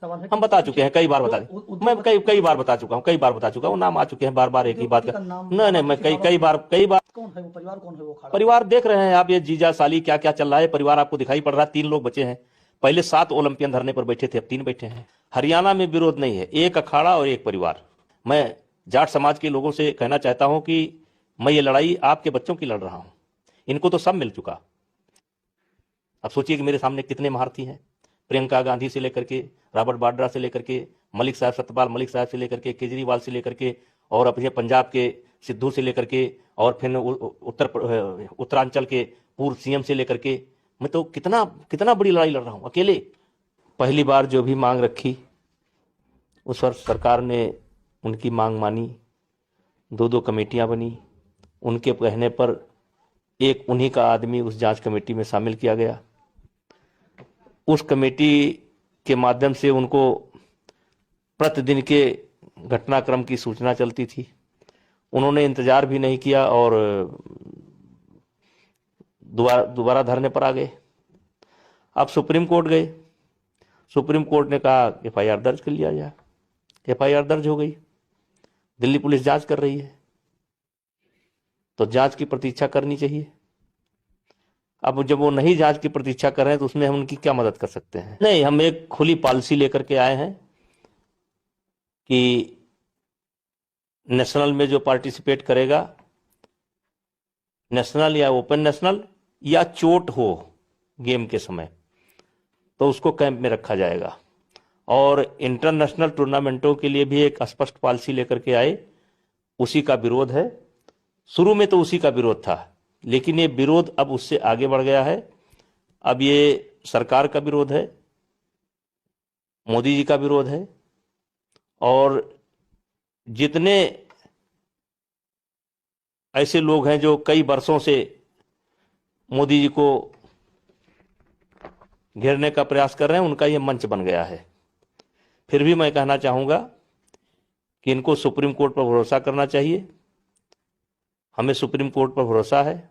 सवाल है हम कि बता चुके हैं, कई बार जो बता मैं कई बार बता चुका हूँ, नाम आ चुके हैं, बार बार एक ही बात उद्योगपति का। का नाम नहीं नहीं, खाड़ा मैं किसी कई खाड़ों कई में बार कई बार कौन है वो परिवार, कौन है वो खाड़ा? परिवार देख रहे हैं आप, ये जीजा साली क्या क्या चल रहा है, परिवार आपको दिखाई पड़ रहा है। 3 लोग बचे हैं, पहले 7 ओलंपियन धरने पर बैठे थे, अब 3 बैठे हैं। हरियाणा में विरोध नहीं है, एक अखाड़ा और एक परिवार। मैं जाट समाज के लोगों से कहना चाहता हूं कि मैं ये लड़ाई आपके बच्चों की लड़ रहा हूं, इनको तो सब मिल चुका। अब सोचिए कि मेरे सामने कितने महारथी हैं, प्रियंका गांधी से लेकर के, रॉबर्ट वाड्रा से लेकर के, मलिक साहब, सत्यपाल मलिक साहब से लेकर के, केजरीवाल से लेकर के, और अपने पंजाब के सिद्धू से लेकर के, और फिर उत्तरांचल के पूर्व सीएम से लेकर के। मैं तो कितना कितना बड़ी लड़ाई लड़ रहा हूं अकेले। पहली बार जो भी मांग रखी, उस वक्त सरकार ने उनकी मांग मानी, 2-2 कमेटियां बनी। उनके कहने पर एक उन्हीं का आदमी उस जांच कमेटी में शामिल किया गया। उस कमेटी के माध्यम से उनको प्रतिदिन के घटनाक्रम की सूचना चलती थी। उन्होंने इंतजार भी नहीं किया और दोबारा धरने पर आ गए। अब सुप्रीम कोर्ट गए, सुप्रीम कोर्ट ने कहा एफआईआर दर्ज कर लिया जाए। एफआईआर दर्ज हो गई, दिल्ली पुलिस जांच कर रही है, तो जांच की प्रतीक्षा करनी चाहिए। अब जब वो नहीं जांच की प्रतीक्षा कर रहे हैं तो उसमें हम उनकी क्या मदद कर सकते हैं? नहीं, हम एक खुली पॉलिसी लेकर के आए हैं कि नेशनल में जो पार्टिसिपेट करेगा, नेशनल या ओपन नेशनल या चोट हो गेम के समय, तो उसको कैंप में रखा जाएगा। और इंटरनेशनल टूर्नामेंटों के लिए भी एक स्पष्ट पॉलिसी लेकर के आए, उसी का विरोध है। शुरू में तो उसी का विरोध था, लेकिन ये विरोध अब उससे आगे बढ़ गया है। अब ये सरकार का विरोध है, मोदी जी का विरोध है, और जितने ऐसे लोग हैं जो कई वर्षों से मोदी जी को घेरने का प्रयास कर रहे हैं, उनका ये मंच बन गया है। फिर भी मैं कहना चाहूंगा कि इनको सुप्रीम कोर्ट पर भरोसा करना चाहिए। हमें सुप्रीम कोर्ट पर भरोसा है,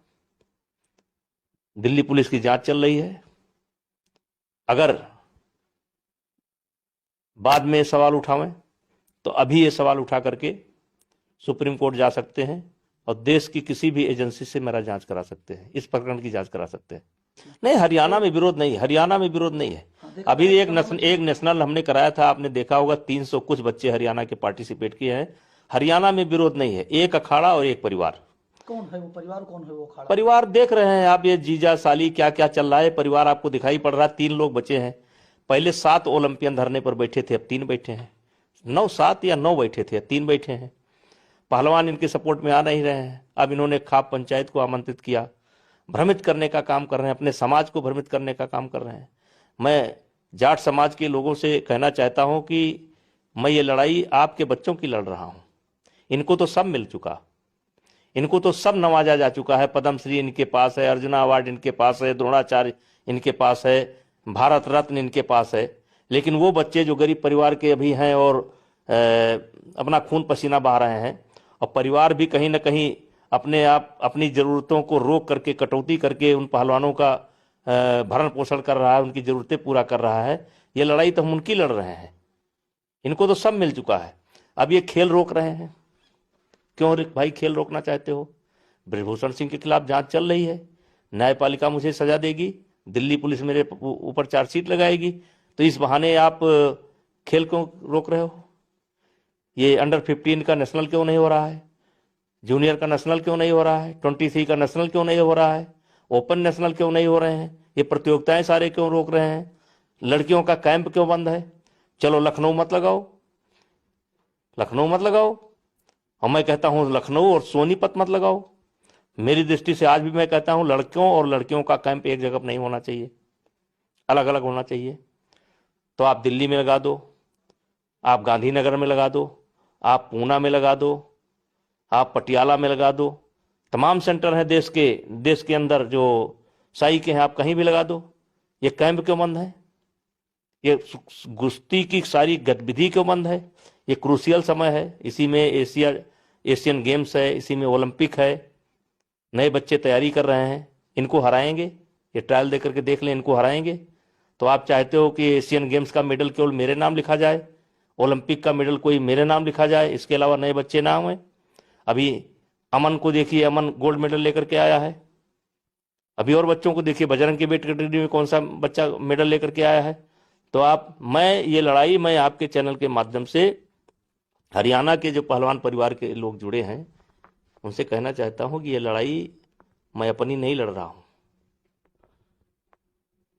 दिल्ली पुलिस की जांच चल रही है। अगर बाद में सवाल उठावें तो अभी ये सवाल उठा करके सुप्रीम कोर्ट जा सकते हैं और देश की किसी भी एजेंसी से मेरा जांच करा सकते हैं, इस प्रकरण की जांच करा सकते हैं। नहीं, हरियाणा में विरोध नहीं, हरियाणा में विरोध नहीं है। अभी एक नेशनल हमने कराया था, आपने देखा होगा, 300 कुछ बच्चे हरियाणा के पार्टिसिपेट किए हैं। हरियाणा में विरोध नहीं है, एक अखाड़ा और एक परिवार। कौन है वो परिवार, कौन है वो खाड़ा? परिवार देख रहे हैं आप, ये जीजा साली क्या क्या चल रहा है, परिवार आपको दिखाई पड़ रहा है। 3 लोग बचे हैं, पहले 7 ओलंपियन धरने पर बैठे थे, अब 3 बैठे हैं। 7 या 9 बैठे थे, 3 बैठे हैं। पहलवान इनके सपोर्ट में आ नहीं रहे हैं। अब इन्होंने खाप पंचायत को आमंत्रित किया, भ्रमित करने का काम कर रहे हैं, अपने समाज को भ्रमित करने का काम कर रहे हैं। मैं जाट समाज के लोगों से कहना चाहता हूं कि मैं ये लड़ाई आपके बच्चों की लड़ रहा हूं, इनको तो सब मिल चुका, इनको तो सब नवाजा जा चुका है। पद्मश्री इनके पास है, अर्जुना अवार्ड इनके पास है, द्रोणाचार्य इनके पास है, भारत रत्न इनके पास है। लेकिन वो बच्चे जो गरीब परिवार के अभी हैं और अपना खून पसीना बहा रहे हैं, और परिवार भी कहीं ना कहीं अपने आप अपनी ज़रूरतों को रोक करके, कटौती करके उन पहलवानों का भरण पोषण कर रहा है, उनकी ज़रूरतें पूरा कर रहा है। ये लड़ाई तो हम उनकी लड़ रहे हैं, इनको तो सब मिल चुका है। अब ये खेल रोक रहे हैं, क्यों भाई खेल रोकना चाहते हो? ब्रजभूषण सिंह के खिलाफ जांच चल रही है, न्यायपालिका मुझे सजा देगी, दिल्ली पुलिस मेरे ऊपर चार्जशीट लगाएगी, तो इस बहाने आप खेल क्यों रोक रहे हो? ये अंडर 15 का नेशनल क्यों नहीं हो रहा है? जूनियर का नेशनल क्यों नहीं हो रहा है? 23 का नेशनल क्यों नहीं हो रहा है? ओपन नेशनल क्यों नहीं हो रहे हैं? ये प्रतियोगिताएं सारे क्यों रोक रहे हैं? लड़कियों का कैंप क्यों बंद है? चलो लखनऊ मत लगाओ, लखनऊ मत लगाओ, और मैं कहता हूं लखनऊ और सोनीपत मत लगाओ। मेरी दृष्टि से आज भी मैं कहता हूं लड़कियों और लड़कियों का कैंप एक जगह नहीं होना चाहिए, अलग अलग होना चाहिए। तो आप दिल्ली में लगा दो, आप गांधीनगर में लगा दो, आप पूना में लगा दो, आप पटियाला में लगा दो, तमाम सेंटर हैं देश के अंदर जो साई के हैं, आप कहीं भी लगा दो। ये कैंप क्यों बंद है? ये कुश्ती की सारी गतिविधि क्यों बंद है? ये क्रूशियल समय है, इसी में एशियन गेम्स है, इसी में ओलंपिक है, नए बच्चे तैयारी कर रहे हैं, इनको हराएंगे? ये ट्रायल दे करके देख लें, इनको हराएंगे? तो आप चाहते हो कि एशियन गेम्स का मेडल केवल मेरे नाम लिखा जाए, ओलंपिक का मेडल कोई मेरे नाम लिखा जाए, इसके अलावा नए बच्चे ना हुए। अभी अमन को देखिए, अमन गोल्ड मेडल लेकर के आया है। अभी और बच्चों को देखिए, बजरंग की वेट कैटेगरी में कौन सा बच्चा मेडल लेकर के आया है। तो ये लड़ाई मैं आपके चैनल के माध्यम से हरियाणा के जो पहलवान परिवार के लोग जुड़े हैं उनसे कहना चाहता हूं कि ये लड़ाई मैं अपनी नहीं लड़ रहा हूं।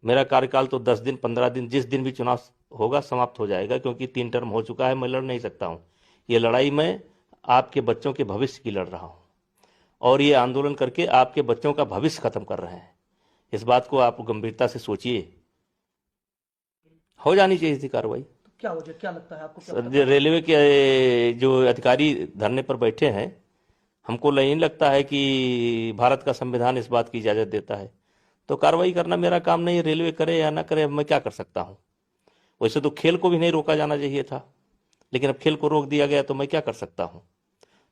मेरा कार्यकाल तो 10 दिन 15 दिन, जिस दिन भी चुनाव होगा समाप्त हो जाएगा, क्योंकि 3 टर्म हो चुका है, मैं लड़ नहीं सकता हूं। ये लड़ाई मैं आपके बच्चों के भविष्य की लड़ रहा हूं, और ये आंदोलन करके आपके बच्चों का भविष्य खत्म कर रहे हैं। इस बात को आप गंभीरता से सोचिए। हो जानी चाहिए थी कार्रवाई। तो क्या वजह, क्या लगता है आपको, क्या रेलवे के जो अधिकारी धरने पर बैठे हैं, हमको नहीं लगता है कि भारत का संविधान इस बात की इजाजत देता है। तो कार्रवाई करना मेरा काम नहीं है, रेलवे करे या ना करे, मैं क्या कर सकता हूं। वैसे तो खेल को भी नहीं रोका जाना चाहिए था, लेकिन अब खेल को रोक दिया गया तो मैं क्या कर सकता हूं।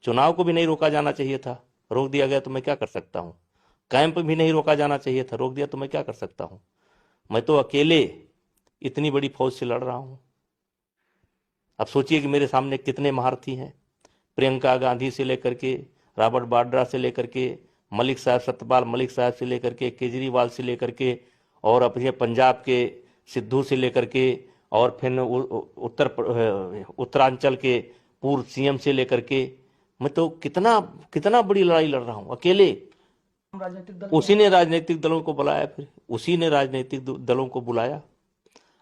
चुनाव को भी नहीं रोका जाना चाहिए था, रोक दिया गया तो मैं क्या कर सकता हूं। कैंप भी नहीं रोका जाना चाहिए था, रोक दिया तो मैं क्या कर सकता हूं। मैं तो अकेले इतनी बड़ी फौज से लड़ रहा हूं। अब सोचिए कि मेरे सामने कितने महारथी हैं, प्रियंका गांधी से लेकर के, रॉबर्ट वाड्रा से लेकर के, मलिक साहब, सत्यपाल मलिक साहब से लेकर के, केजरीवाल से लेकर के, और अपने पंजाब के सिद्धू से लेकर के, और फिर उत्तरांचल के पूर्व सीएम से लेकर के। मैं तो कितना कितना बड़ी लड़ाई लड़ रहा हूं अकेले। राजनीतिक दल उसी ने राजनीतिक दलों को बुलाया, फिर उसी ने राजनीतिक दलों को बुलाया।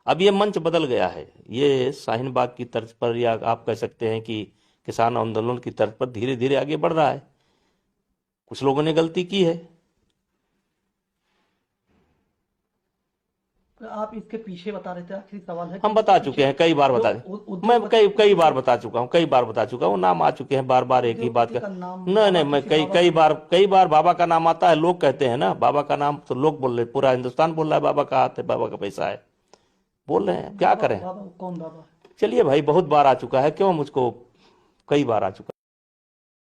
अब ये मंच बदल गया है, ये शाहीन बाग की तर्ज पर, या आप कह सकते हैं कि किसान आंदोलन की तर्ज पर धीरे धीरे आगे बढ़ रहा है। कुछ लोगों ने गलती की है। आप इसके पीछे बता रहे थे, आखिरी सवाल है। हम बता चुके हैं, कई बार बता मैं कई बार बता चुका हूं, कई बार बता चुका हूं। नाम आ चुके हैं, बार बार एक ही बात का। नहीं, मैं कई बार बाबा का नाम आता है। लोग कहते हैं ना बाबा का नाम, तो लोग बोल रहे, पूरा हिंदुस्तान बोल रहा है बाबा का हाथ है, बाबा का पैसा है, बोल रहे हैं, क्या करें। बाबा कौन बाबा? चलिए भाई, बहुत बार आ चुका है, क्यों मुझको, कई बार आ चुका है।